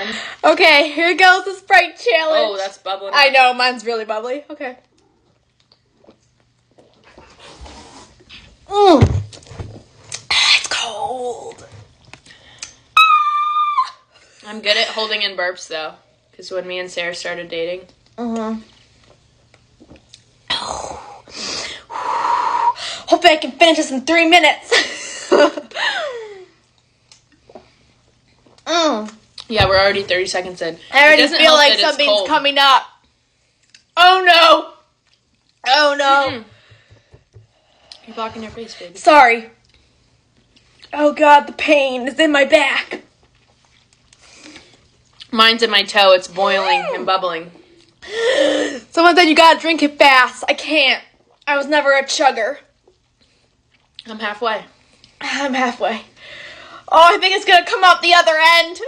bubbling. Okay, here goes the Sprite challenge. Oh, that's bubbling. I know, mine's really bubbly. Okay. It's cold. I'm good at holding in burps, though. Because when me and Sarah started dating. Hopefully I can finish this in 3 minutes. Yeah, we're already 30 seconds in. I already feel like something's coming up. Oh no. Oh no. You're blocking your face, baby. Sorry. Oh God, the pain is in my back. Mine's in my toe. It's boiling and bubbling. Someone said you gotta drink it fast. I can't. I was never a chugger. I'm halfway. I'm halfway. Oh, I think it's gonna come out the other end.